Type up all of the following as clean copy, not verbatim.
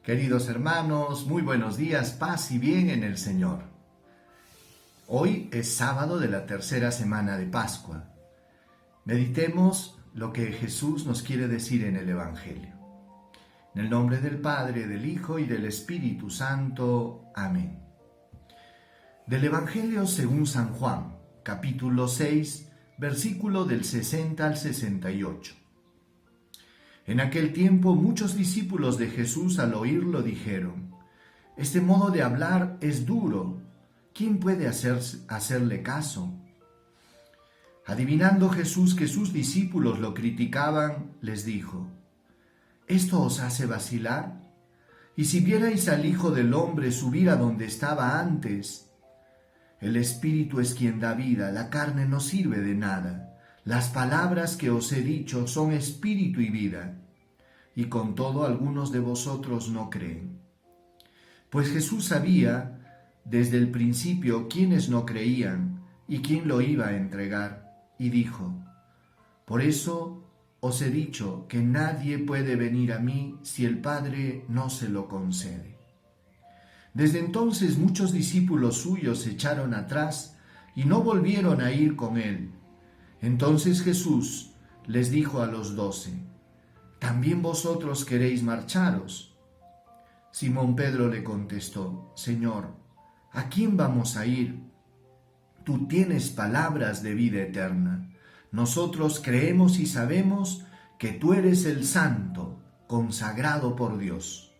Queridos hermanos, muy buenos días, paz y bien en el Señor. Hoy es sábado de la tercera semana de Pascua. Meditemos lo que Jesús nos quiere decir en el Evangelio. En el nombre del Padre, del Hijo y del Espíritu Santo. Amén. Del Evangelio según San Juan, capítulo 6, versículo del 60 al 68. En aquel tiempo muchos discípulos de Jesús al oírlo dijeron: «Este modo de hablar es duro. ¿Quién puede hacerle caso?». Adivinando Jesús que sus discípulos lo criticaban, les dijo: «¿Esto os hace vacilar? Y si vierais al Hijo del Hombre subir a donde estaba antes. El Espíritu es quien da vida, la carne no sirve de nada. Las palabras que os he dicho son espíritu y vida, y con todo algunos de vosotros no creen». Pues Jesús sabía desde el principio quiénes no creían y quién lo iba a entregar, y dijo: «Por eso os he dicho que nadie puede venir a mí si el Padre no se lo concede». Desde entonces muchos discípulos suyos se echaron atrás y no volvieron a ir con él. Entonces Jesús les dijo a los 12: «¿También vosotros queréis marcharos?». Simón Pedro le contestó: «Señor, ¿a quién vamos a ir? Tú tienes palabras de vida eterna. Nosotros creemos y sabemos que tú eres el Santo, consagrado por Dios».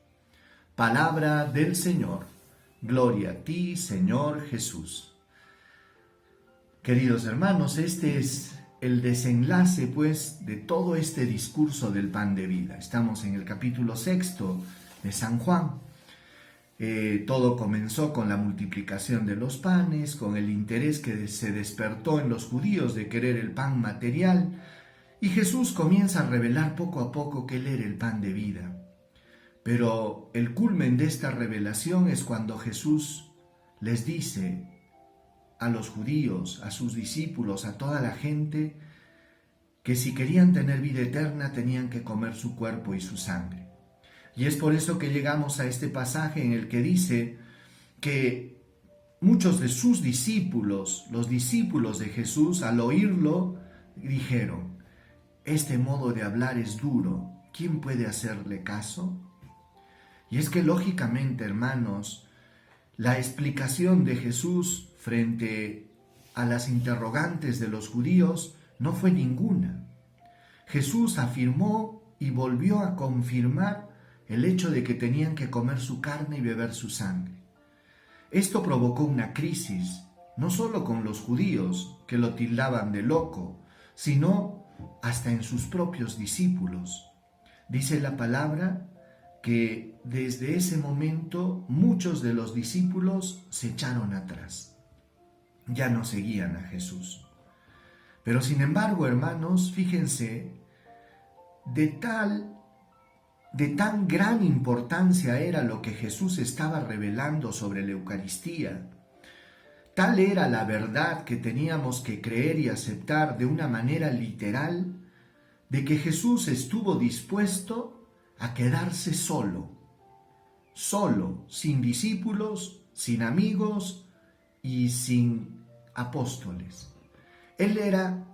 Palabra del Señor. Gloria a ti, Señor Jesús. Queridos hermanos, este es el desenlace, pues, de todo este discurso del pan de vida. Estamos en el capítulo 6 de San Juan. Todo comenzó con la multiplicación de los panes, con el interés que se despertó en los judíos de querer el pan material, y Jesús comienza a revelar poco a poco que Él era el pan de vida. Pero el culmen de esta revelación es cuando Jesús les dice a los judíos, a sus discípulos, a toda la gente, que si querían tener vida eterna tenían que comer su cuerpo y su sangre. Y es por eso que llegamos a este pasaje en el que dice que muchos de sus discípulos, los discípulos de Jesús, al oírlo, dijeron: «Este modo de hablar es duro. ¿Quién puede hacerle caso?». Y es que lógicamente, hermanos, la explicación de Jesús frente a las interrogantes de los judíos no fue ninguna. Jesús afirmó y volvió a confirmar el hecho de que tenían que comer su carne y beber su sangre. Esto provocó una crisis, no solo con los judíos, que lo tildaban de loco, sino hasta en sus propios discípulos. Dice la palabra que desde ese momento muchos de los discípulos se echaron atrás. Ya no seguían a Jesús. Pero sin embargo, hermanos, fíjense, de tan gran importancia era lo que Jesús estaba revelando sobre la Eucaristía. Tal era la verdad que teníamos que creer y aceptar de una manera literal, de que Jesús estuvo dispuesto a quedarse solo, sin discípulos, sin amigos y sin apóstoles. Él era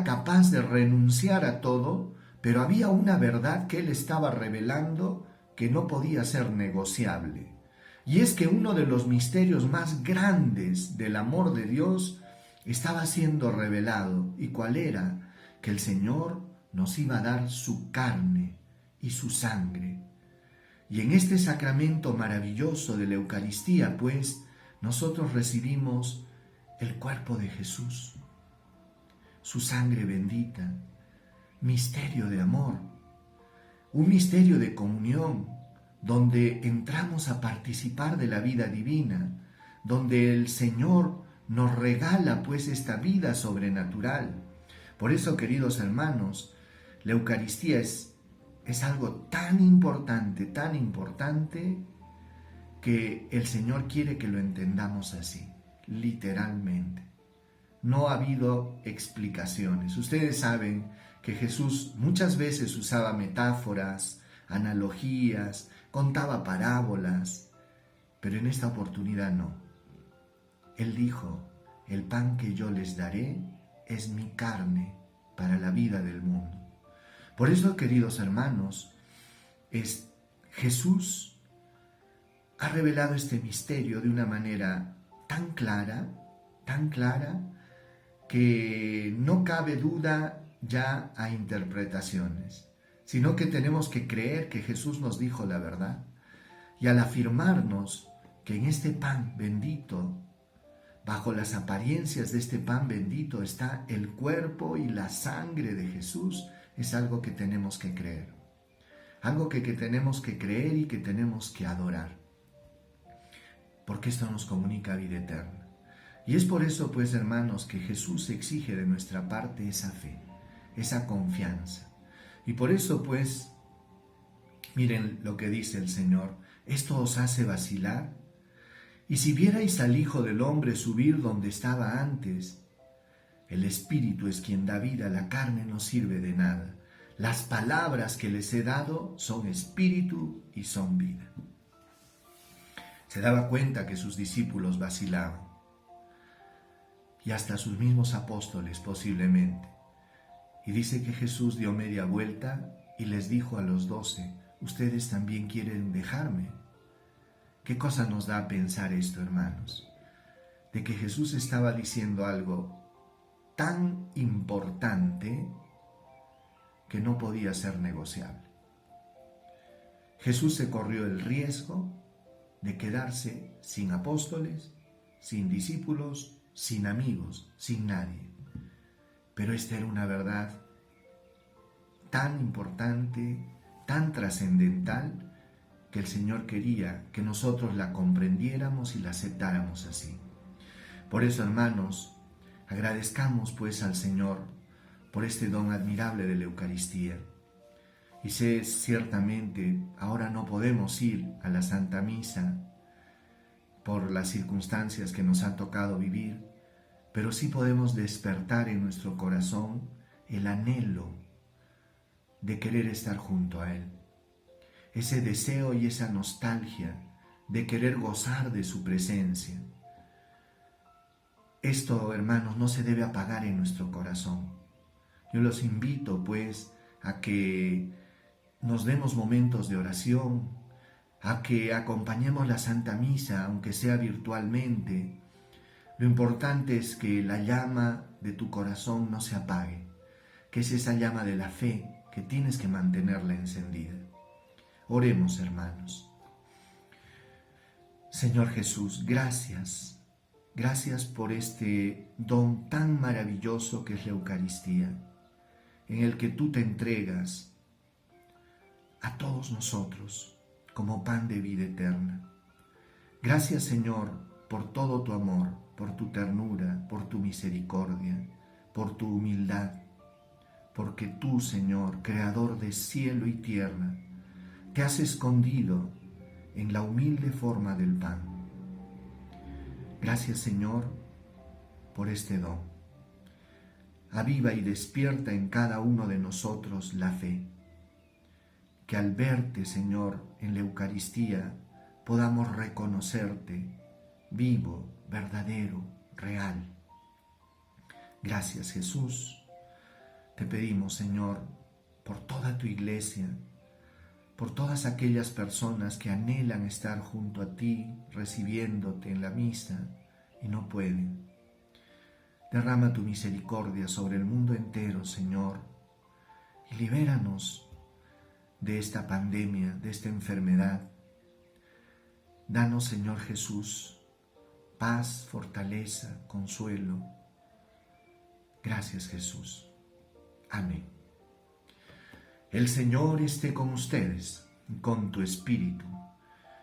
capaz de renunciar a todo, pero había una verdad que él estaba revelando que no podía ser negociable. Y es que uno de los misterios más grandes del amor de Dios estaba siendo revelado. ¿Y cuál era? Que el Señor nos iba a dar su carne y su sangre. Y en este sacramento maravilloso de la Eucaristía, pues, nosotros recibimos el cuerpo de Jesús, su sangre bendita, misterio de amor, un misterio de comunión, donde entramos a participar de la vida divina, donde el Señor nos regala, pues, esta vida sobrenatural. Por eso, queridos hermanos, la Eucaristía es algo tan importante, que el Señor quiere que lo entendamos así, literalmente. No ha habido explicaciones. Ustedes saben que Jesús muchas veces usaba metáforas, analogías, contaba parábolas, pero en esta oportunidad no. Él dijo, el pan que yo les daré es mi carne para la vida del mundo. Por eso, queridos hermanos, Jesús ha revelado este misterio de una manera tan clara, que no cabe duda ya a interpretaciones, sino que tenemos que creer que Jesús nos dijo la verdad. Y al afirmarnos que en este pan bendito, bajo las apariencias de este pan bendito, está el cuerpo y la sangre de Jesús, es algo que tenemos que creer. Algo que tenemos que creer y que tenemos que adorar. Porque esto nos comunica vida eterna. Y es por eso, pues, hermanos, que Jesús exige de nuestra parte esa fe, esa confianza. Y por eso, pues, miren lo que dice el Señor: ¿esto os hace vacilar? Y si vierais al Hijo del Hombre subir donde estaba antes, el Espíritu es quien da vida, la carne no sirve de nada. Las palabras que les he dado son espíritu y son vida. Se daba cuenta que sus discípulos vacilaban, y hasta sus mismos apóstoles posiblemente. Y dice que Jesús dio media vuelta y les dijo a los 12, ¿ustedes también quieren dejarme? ¿Qué cosa nos da a pensar esto, hermanos? De que Jesús estaba diciendo algo tan importante que no podía ser negociable. Jesús se corrió el riesgo de quedarse sin apóstoles, sin discípulos, sin amigos, sin nadie. Pero esta era una verdad tan importante, tan trascendental, que el Señor quería que nosotros la comprendiéramos y la aceptáramos así. Por eso, hermanos, agradezcamos pues al Señor por este don admirable de la Eucaristía. Y sé ciertamente, ahora no podemos ir a la Santa Misa por las circunstancias que nos han tocado vivir, pero sí podemos despertar en nuestro corazón el anhelo de querer estar junto a Él. Ese deseo y esa nostalgia de querer gozar de su presencia. Esto, hermanos, no se debe apagar en nuestro corazón. Yo los invito, pues, a que nos demos momentos de oración, a que acompañemos la Santa Misa, aunque sea virtualmente. Lo importante es que la llama de tu corazón no se apague, que es esa llama de la fe que tienes que mantenerla encendida. Oremos, hermanos. Señor Jesús, gracias. Gracias por este don tan maravilloso que es la Eucaristía, en el que tú te entregas a todos nosotros como pan de vida eterna. Gracias, Señor, por todo tu amor, por tu ternura, por tu misericordia, por tu humildad, porque tú, Señor, Creador de cielo y tierra, te has escondido en la humilde forma del pan. Gracias, Señor, por este don. Aviva y despierta en cada uno de nosotros la fe, que al verte, Señor, en la Eucaristía, podamos reconocerte vivo, verdadero, real. Gracias, Jesús. Te pedimos, Señor, por toda tu iglesia, por todas aquellas personas que anhelan estar junto a ti, recibiéndote en la misa y no pueden. Derrama tu misericordia sobre el mundo entero, Señor, y libéranos de esta pandemia, de esta enfermedad. Danos, Señor Jesús, paz, fortaleza, consuelo. Gracias, Jesús. Amén. El Señor esté con ustedes, con tu espíritu.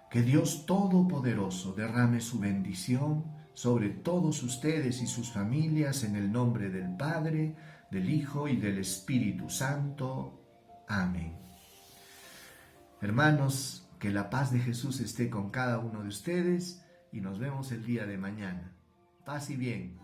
Que Dios Todopoderoso derrame su bendición sobre todos ustedes y sus familias en el nombre del Padre, del Hijo y del Espíritu Santo. Amén. Hermanos, que la paz de Jesús esté con cada uno de ustedes y nos vemos el día de mañana. Paz y bien.